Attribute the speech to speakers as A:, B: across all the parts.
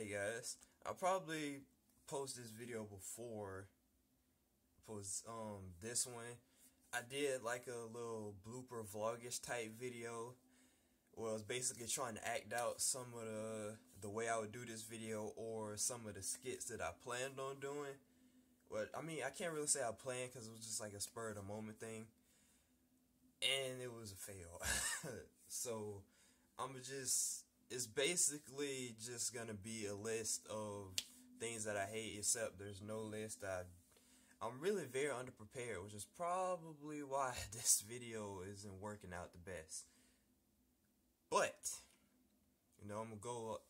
A: Hey guys, I'll probably post this video before post this one. I did like a little blooper vlogish type video where I was basically trying to act out some of the way I would do this video or some of the skits that I planned on doing. But I mean, I can't really say I planned because it was just like a spur of the moment thing, and it was a fail. So it's basically just gonna be a list of things that I hate, except there's no list. I'm really very underprepared, which is probably why this video isn't working out the best. But I'm gonna go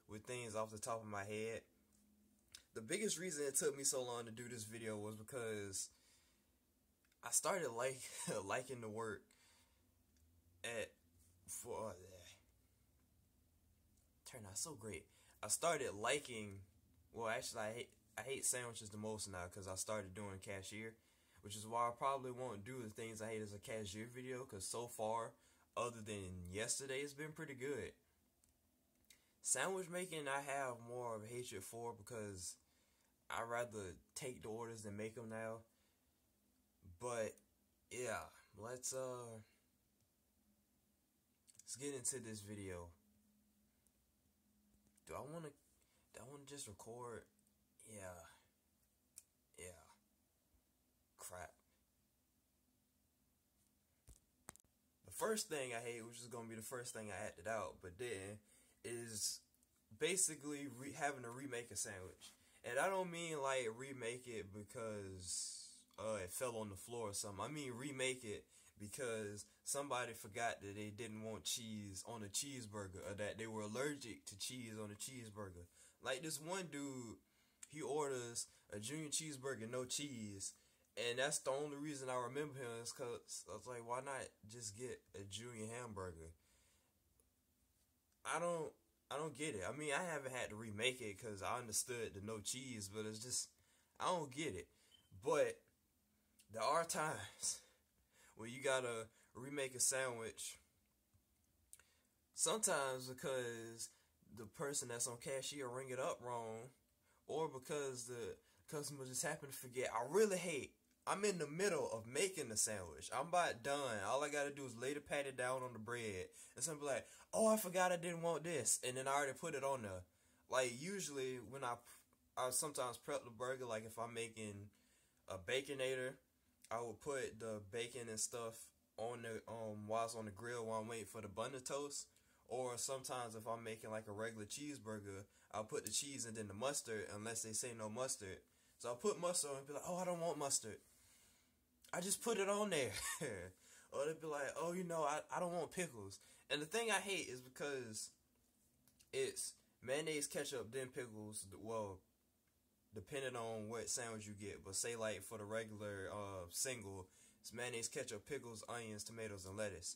A: with things off the top of my head. The biggest reason it took me so long to do this video was because I started liking the work turned out so great. I started liking, well, actually I hate sandwiches the most now because I started doing cashier, which is why I probably won't do the things I hate as a cashier video, because so far, other than yesterday, it's been pretty good. Sandwich making I have more of a hatred for because I rather take the orders than make them now. But yeah, let's get into this video. Do I want to just record? Yeah. Crap. The first thing I hate, which is going to be the first thing I acted out, but then, is basically having to remake a sandwich. And I don't mean like remake it because it fell on the floor or something. I mean remake it because somebody forgot that they didn't want cheese on a cheeseburger, or that they were allergic to cheese on a cheeseburger. Like this one dude, he orders a junior cheeseburger, no cheese, and that's the only reason I remember him, is because I was like, why not just get a junior hamburger? I don't get it. I mean, I haven't had to remake it because I understood the no cheese, but it's just, I don't get it. But there are times where you gotta remake a sandwich, sometimes because the person that's on cashier ring it up wrong, or because the customer just happened to forget. I really hate, I'm in the middle of making the sandwich, I'm about done, all I gotta do is lay the patty down on the bread, and somebody like, oh, I forgot I didn't want this, and then I already put it on there. Like usually when I sometimes prep the burger, like if I'm making a baconator, I would put the bacon and stuff on the while it's on the grill while I'm waiting for the bun to toast. Or sometimes if I'm making like a regular cheeseburger, I'll put the cheese and then the mustard, unless they say no mustard. So I'll put mustard on and be like, oh, I don't want mustard, I just put it on there. Or they'd be like, oh, I don't want pickles. And the thing I hate is because it's mayonnaise, ketchup, then pickles. Well, depending on what sandwich you get, but say like for the regular single, it's mayonnaise, ketchup, pickles, onions, tomatoes, and lettuce.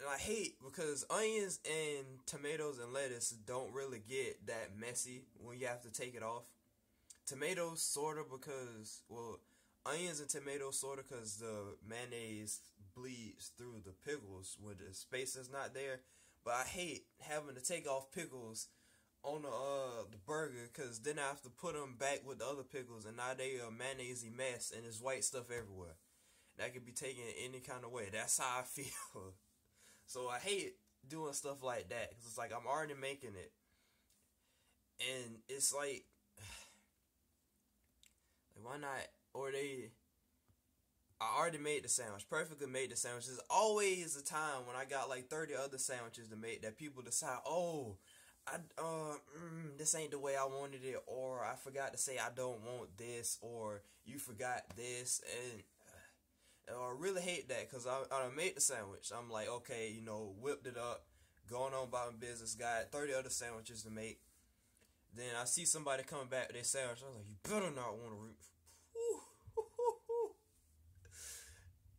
A: And I hate because onions and tomatoes and lettuce don't really get that messy when you have to take it off. Tomatoes sorta, because, well, onions and tomatoes sorta because the mayonnaise bleeds through the pickles when the space is not there. But I hate having to take off pickles on the burger, because then I have to put them back with the other pickles, and now they a mayonnaise mess and there's white stuff everywhere. That could be taken any kind of way. That's how I feel. So I hate doing stuff like that, because it's like I'm already making it, and it's like why not? Or I already made the sandwich, perfectly made the sandwich. There's always a time when I got like 30 other sandwiches to make that people decide, oh, this ain't the way I wanted it, or I forgot to say I don't want this, or you forgot this, and I really hate that, because I made the sandwich. I'm like, okay, whipped it up, going on about my business, got 30 other sandwiches to make. Then I see somebody coming back with their sandwich. I was like, you better not want to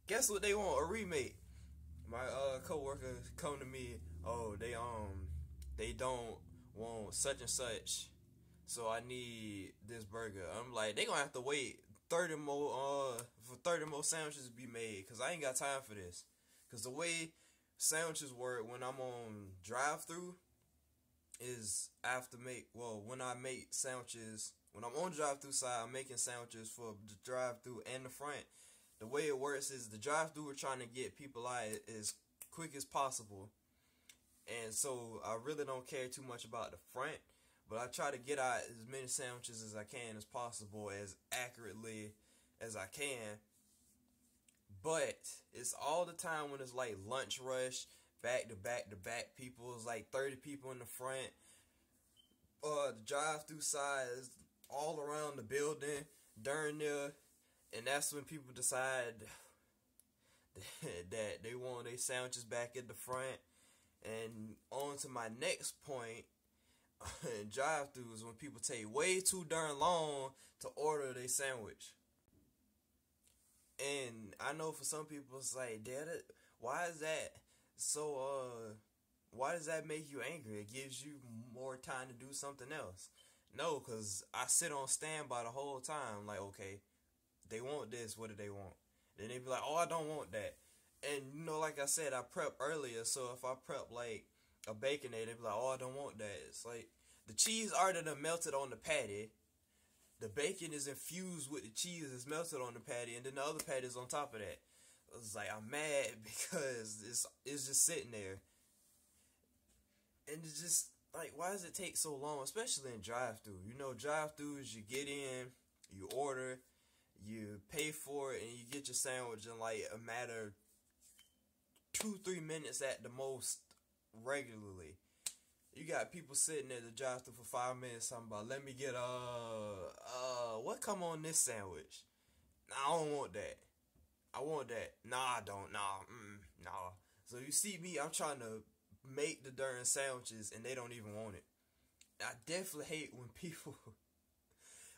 A: Guess what they want? A remake. My coworker come to me, oh, they don't want such and such, so I need this burger. I'm like, they gonna have to wait 30 more for 30 more sandwiches to be made, because I ain't got time for this. Because the way sandwiches work when I'm on drive through is I have to make, well, when I make sandwiches, when I'm on the drive through side, I'm making sandwiches for the drive through and the front. The way it works is the drive through, we're trying to get people out as quick as possible. And so I really don't care too much about the front, but I try to get out as many sandwiches as I can as possible, as accurately as I can. But it's all the time when it's like lunch rush, back to back to back people. It's like 30 people in the front. The drive through side is all around the building during there. And that's when people decide that they want their sandwiches back at the front. And on to my next point, drive-thrus, when people take way too darn long to order their sandwich. And I know for some people it's like, Dad, why is that so, why does that make you angry? It gives you more time to do something else. No, because I sit on standby the whole time, like, okay, they want this, what do they want? Then they be like, oh, I don't want that. And, you know, like I said, I prep earlier, so if I prep, like, a bacon egg, they be like, oh, I don't want that. It's like, the cheese already done melted on the patty. The bacon is infused with the cheese that's melted on the patty, and then the other patty is on top of that. It's like, I'm mad because it's just sitting there. And it's just, like, why does it take so long, especially in drive-thru? You know, drive-thrus, you get in, you order, you pay for it, and you get your sandwich in, like, a matter of 2-3 minutes at the most regularly. You got people sitting at the drive-thru for 5 minutes talking about, let me get, what come on this sandwich? Nah, I don't want that. I want that. Nah, I don't. Nah. So you see me, I'm trying to make the darn sandwiches and they don't even want it. I definitely hate when people,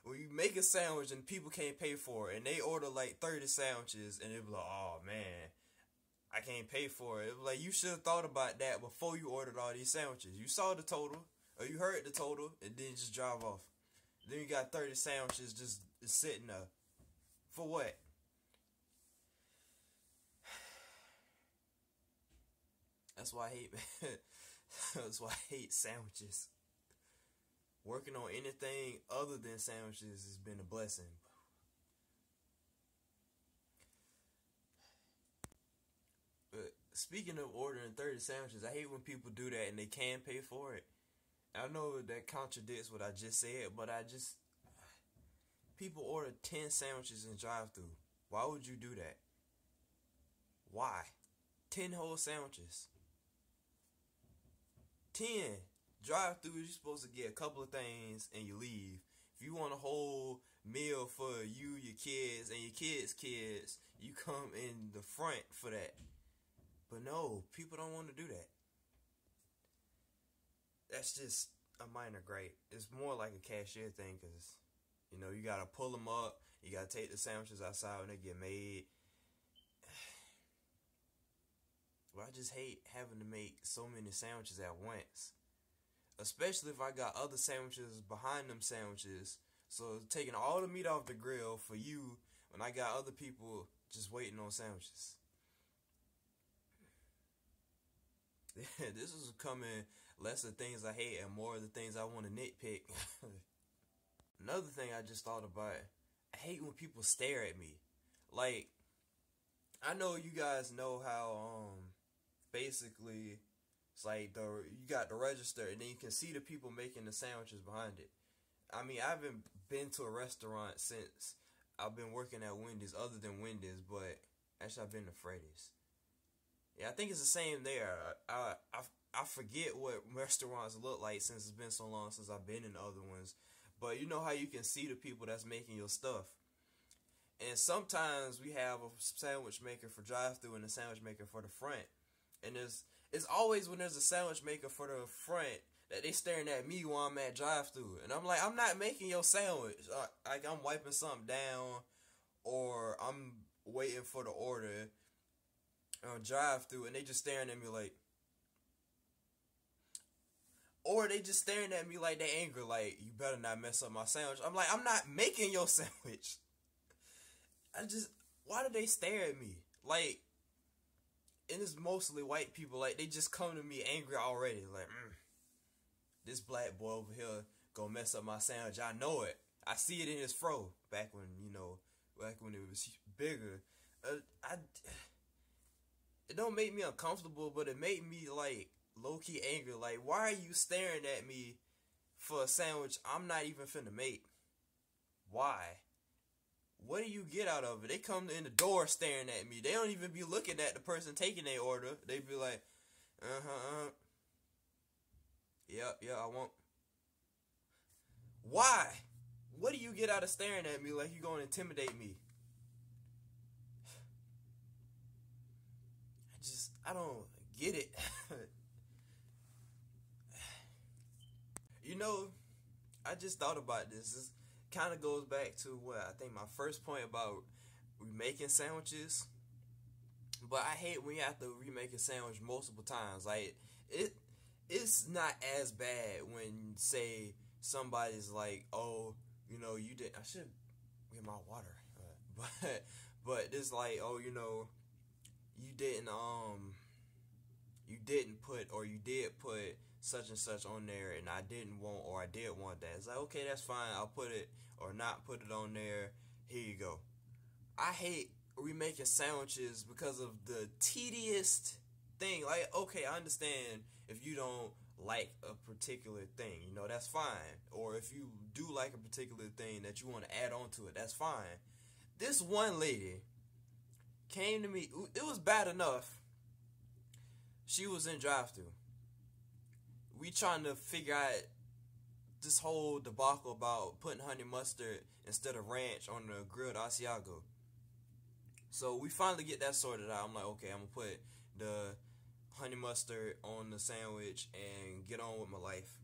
A: when you make a sandwich and people can't pay for it and they order like 30 sandwiches and they be like, oh man, I can't pay for it. It was like, you should have thought about that before you ordered all these sandwiches. You saw the total, or you heard the total, and then just drive off. Then you got 30 sandwiches just sitting there. For what? That's why I hate, that's why I hate sandwiches. Working on anything other than sandwiches has been a blessing. But speaking of ordering 30 sandwiches, I hate when people do that and they can pay for it. I know that contradicts what I just said, but people order 10 sandwiches in drive-thru. Why would you do that? Why? 10 whole sandwiches. 10. Drive-thru, you're supposed to get a couple of things and you leave. If you want a whole meal for you, your kids, and your kids' kids, you come in the front for that. But no, people don't want to do that. That's just a minor gripe. It's more like a cashier thing because, you know, you got to pull them up. You got to take the sandwiches outside when they get made. But I just hate having to make so many sandwiches at once. Especially if I got other sandwiches behind them sandwiches. So taking all the meat off the grill for you when I got other people just waiting on sandwiches. This is coming less of things I hate and more of the things I want to nitpick. Another thing I just thought about, I hate when people stare at me. Like, I know you guys know how, basically, it's like you got the register and then you can see the people making the sandwiches behind it. I mean, I haven't been to a restaurant since I've been working at Wendy's, other than Wendy's, but actually I've been to Freddy's. Yeah, I think it's the same there. I forget what restaurants look like since it's been so long since I've been in the other ones. But you know how you can see the people that's making your stuff. And sometimes we have a sandwich maker for drive-thru and a sandwich maker for the front. And it's always when there's a sandwich maker for the front that they staring at me while I'm at drive-thru. And I'm like, I'm not making your sandwich. Like I'm wiping something down or I'm waiting for the order on drive-thru and they just staring at me like, or they just staring at me like they angry, like, you better not mess up my sandwich. I'm like, I'm not making your sandwich. Why do they stare at me? Like, and it's mostly white people. Like, they just come to me angry already. Like, this black boy over here gonna mess up my sandwich. I know it. I see it in his fro. Back when, back when it was bigger. It don't make me uncomfortable, but it made me, like, low-key angry. Like, why are you staring at me for a sandwich I'm not even finna make? Why? What do you get out of it? They come in the door staring at me. They don't even be looking at the person taking their order. They be like, yeah, I want. Why? What do you get out of staring at me like you gonna intimidate me? I don't get it. I just thought about this. This kind of goes back to what I think my first point about remaking sandwiches. But I hate when you have to remake a sandwich multiple times. Like, it's not as bad when, say, somebody's like, oh, you did. I should get my water. But it's like, oh, you didn't put, or you did put such and such on there, and I didn't want, or I did want that. It's like, okay, that's fine. I'll put it or not put it on there. Here you go. I hate remaking sandwiches because of the tedious thing. Like, okay, I understand if you don't like a particular thing, that's fine. Or if you do like a particular thing that you want to add on to it, that's fine. This one lady came to me. It was bad enough. She was in drive-thru. We trying to figure out this whole debacle about putting honey mustard instead of ranch on the grilled Asiago. So we finally get that sorted out. I'm like, okay, I'm going to put the honey mustard on the sandwich and get on with my life.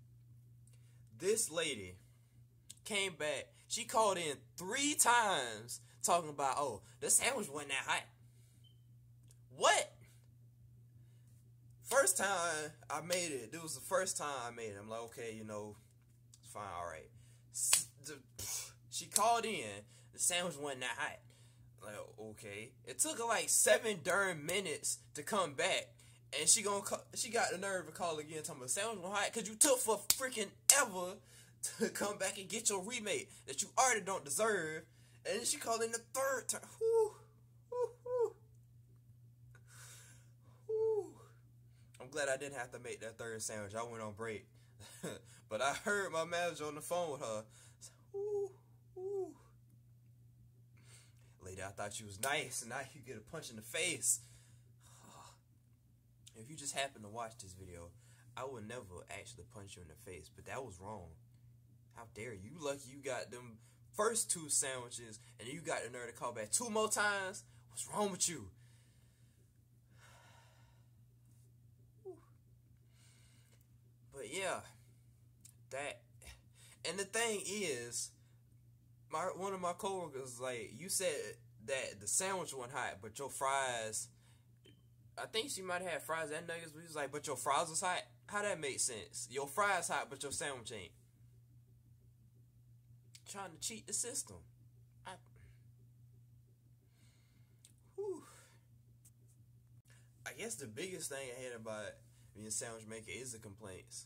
A: This lady came back. She called in 3 times talking about, oh, the sandwich wasn't that hot. What? First time I made it. It was the first time I made it. I'm like, okay, it's fine, all right. She called in. The sandwich wasn't that hot. Like, okay. It took her like 7 darn minutes to come back. And she got the nerve to call again talking about the sandwich wasn't hot because you took for freaking ever to come back and get your remake that you already don't deserve. And then she called in the 3rd time. Whew. I'm glad I didn't have to make that 3rd sandwich. I went on break. But I heard my manager on the phone with her. Lady, I thought you was nice, and now you get a punch in the face. If you just happen to watch this video, I would never actually punch you in the face, but that was wrong. How dare you? You lucky you got them first 2 sandwiches, and you got the nerve to call back 2 more times? What's wrong with you? But yeah, that, and the thing is, one of my coworkers, like, you said that the sandwich wasn't hot, but your fries, I think she might have had fries and nuggets, but he was like, but your fries was hot? How that make sense? Your fries hot, but your sandwich ain't. Trying to cheat the system. I guess the biggest thing I hate about being a sandwich maker is the complaints.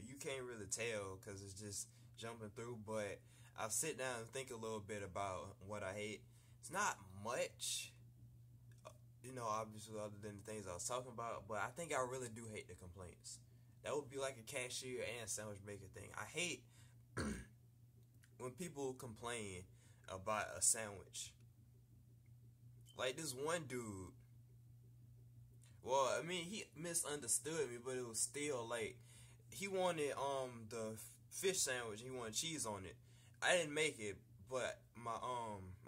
A: You can't really tell because it's just jumping through, but I'll sit down and think a little bit about what I hate. It's not much, obviously other than the things I was talking about, but I think I really do hate the complaints. That would be like a cashier and sandwich maker thing. I hate when people complain about a sandwich. Like this one dude, well, I mean, he misunderstood me, but it was still like, he wanted the fish sandwich, he wanted cheese on it. I didn't make it, but my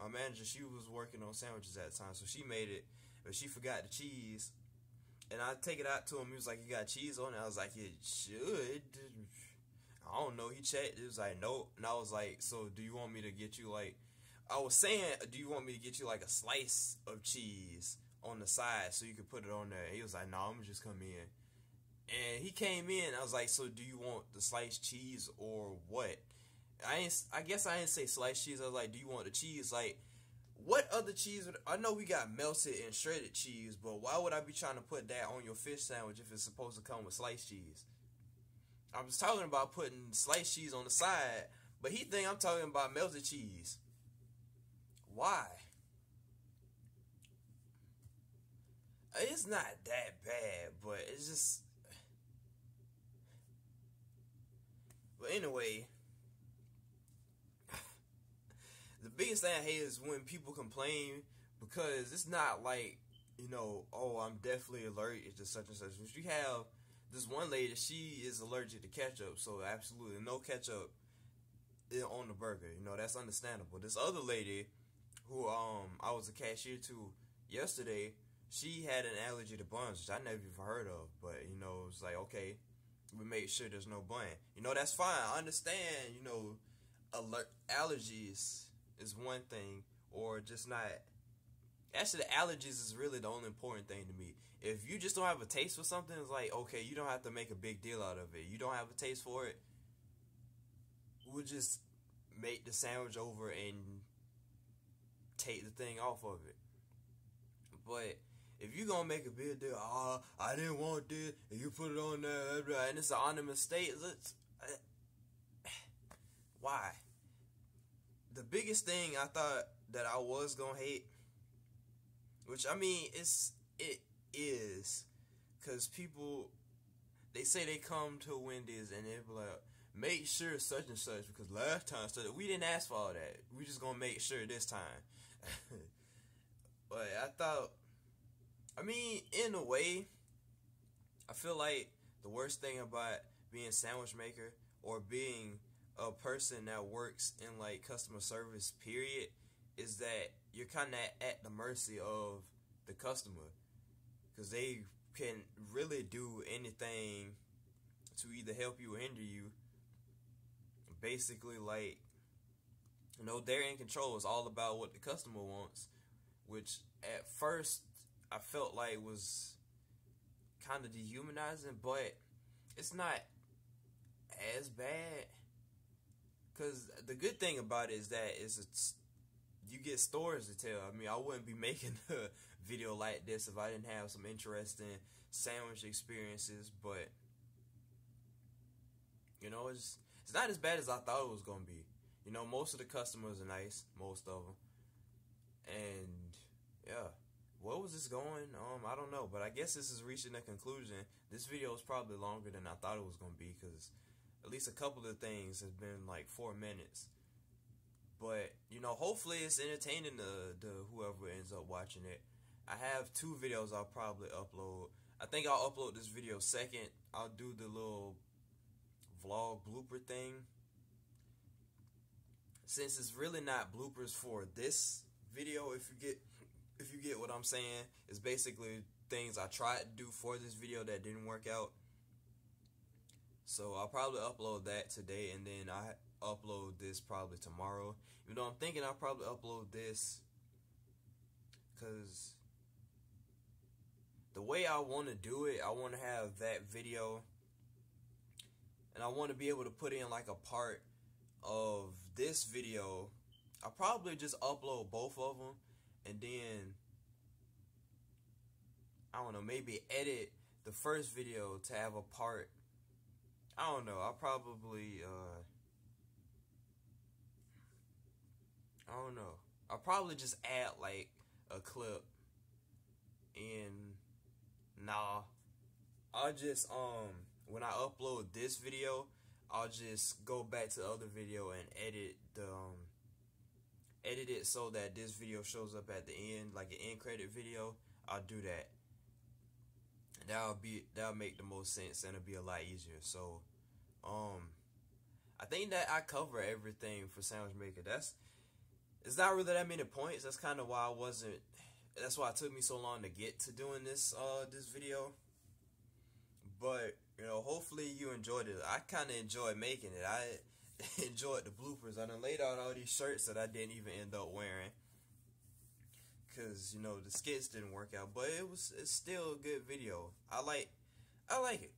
A: manager, she was working on sandwiches at the time, so she made it, but she forgot the cheese. And I take it out to him, he was like, you got cheese on it? I was like, it should. I don't know, he checked, it was like, nope. And I was like, so do you want me to get you like, I was saying, do you want me to get you like a slice of cheese on the side so you could put it on there? He was like, no, I'm gonna just come in. And he came in, I was like, so do you want the sliced cheese or what? I guess I didn't say sliced cheese. I was like, do you want the cheese? Like, what other cheese would, I know we got melted and shredded cheese, but why would I be trying to put that on your fish sandwich if it's supposed to come with sliced cheese? I was talking about putting sliced cheese on the side, but he think I'm talking about melted cheese. Why? It's not that bad, but it's just... But anyway, the biggest thing I hate is when people complain, because it's not like, you know, oh, I'm definitely allergic to such and such. If you have this one lady, she is allergic to ketchup, so absolutely no ketchup on the burger. You know, that's understandable. This other lady, who I was a cashier to yesterday, she had an allergy to buns, which I never even heard of. But, you know, it's like, okay, we make sure there's no bun. You know, that's fine. I understand, you know, allergies is one thing, or just not. Actually, the allergies is really the only important thing to me. If you just don't have a taste for something, it's like, okay, you don't have to make a big deal out of it. You don't have a taste for it, we'll just make the sandwich over and take the thing off of it. But if you gonna make a big deal, I didn't want this, and you put it on there, and it's an honest mistake, why? The biggest thing I thought that I was gonna hate, which I mean, it is, because people, they say they come to Wendy's and they be like, make sure such and such, because last time we didn't ask for all that. We just gonna make sure this time. But I thought, I mean, in a way, I feel like the worst thing about being a sandwich maker or being a person that works in like customer service, period, is that you're kind of at the mercy of the customer, because they can really do anything to either help you or hinder you. Basically, like, you know, they're in control. It's all about what the customer wants, which at first I felt like was kind of dehumanizing, but it's not as bad, because the good thing about it is that you get stories to tell. I mean, I wouldn't be making a video like this if I didn't have some interesting sandwich experiences, but, you know, it's not as bad as I thought it was going to be. You know, most of the customers are nice, most of them, and, yeah. Where was this going? I don't know, but I guess this is reaching a conclusion. This video is probably longer than I thought it was going to be, because at least a couple of things have been like 4 minutes. But, you know, hopefully it's entertaining to whoever ends up watching it. I have 2 videos I'll probably upload. I think I'll upload this video second. I'll do the little vlog blooper thing, since it's really not bloopers for this video. If you get what I'm saying, it's basically things I tried to do for this video that didn't work out. So I'll probably upload that today, and then I upload this probably tomorrow. Even though I'm thinking I'll probably upload this, because the way I want to do it, I want to have that video, and I want to be able to put in like a part of this video. I'll probably just upload both of them, and then, I don't know, maybe edit the first video to have a part. I don't know, I'll probably, I don't know. I'll probably just add like a clip in. Nah, I'll just, when I upload this video, I'll just go back to the other video and edit it so that this video shows up at the end, like an end credit video. I'll do that. That'll make the most sense, and it'll be a lot easier. So, I think that I cover everything for Sandwich Maker. It's not really that many points. That's kind of why that's why it took me so long to get to doing this video. But, you know, hopefully you enjoyed it. I kind of enjoyed making it. I enjoyed the bloopers. I done laid out all these shirts that I didn't even end up wearing, because, you know, the skits didn't work out. But it's still a good video. I like it.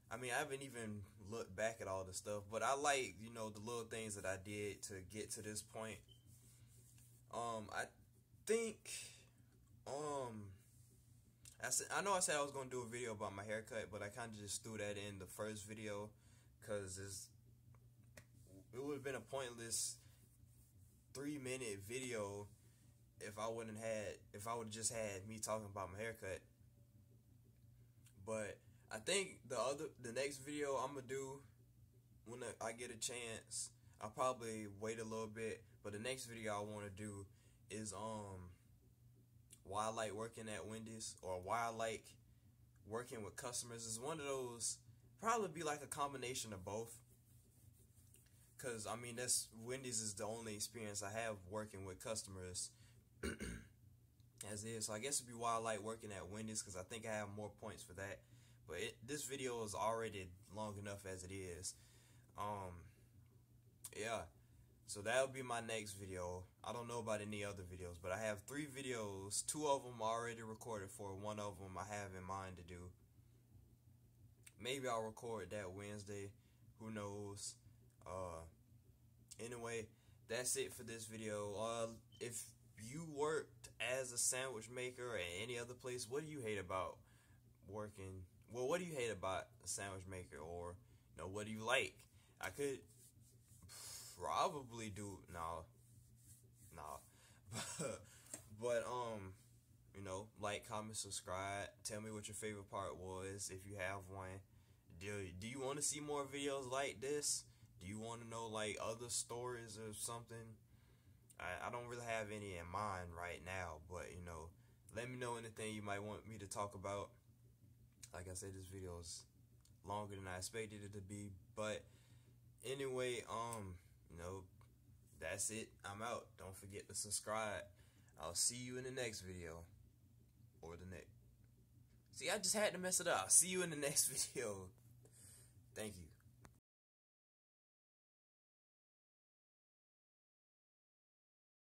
A: I mean, I haven't even looked back at all the stuff, but I like, you know, the little things that I did to get to this point. I think, I know I said I was gonna do a video about my haircut, but I kind of just threw that in the first video, cause it would have been a pointless 3-minute video if I would have just had me talking about my haircut. But I think the next video I'm gonna do when I get a chance, I'll probably wait a little bit. But the next video I want to do is why I like working at Wendy's, or why I like working with customers. Is one of those, probably be like a combination of both. Cause I mean, Wendy's is the only experience I have working with customers as is. So I guess it'd be why I like working at Wendy's, cause I think I have more points for that. But this video is already long enough as it is. Yeah. So that'll be my next video. I don't know about any other videos, but I have 3 videos. 2 of them already recorded for. 1 of them I have in mind to do. Maybe I'll record that Wednesday. Who knows? Anyway, that's it for this video. If you worked as a sandwich maker at any other place, what do you hate about working? Well, what do you hate about a sandwich maker? Or, what do you like? I could probably do but like, comment, subscribe. Tell me what your favorite part was, if you have one. Do you want to see more videos like this? Do you want to know like other stories or something? I don't really have any in mind right now, but let me know anything you might want me to talk about. Like I said, this video is longer than I expected it to be, but anyway, that's it. I'm out. Don't forget to subscribe. I'll see you in the next video. Or the next. See, I just had to mess it up. I'll see you in the next video. Thank you.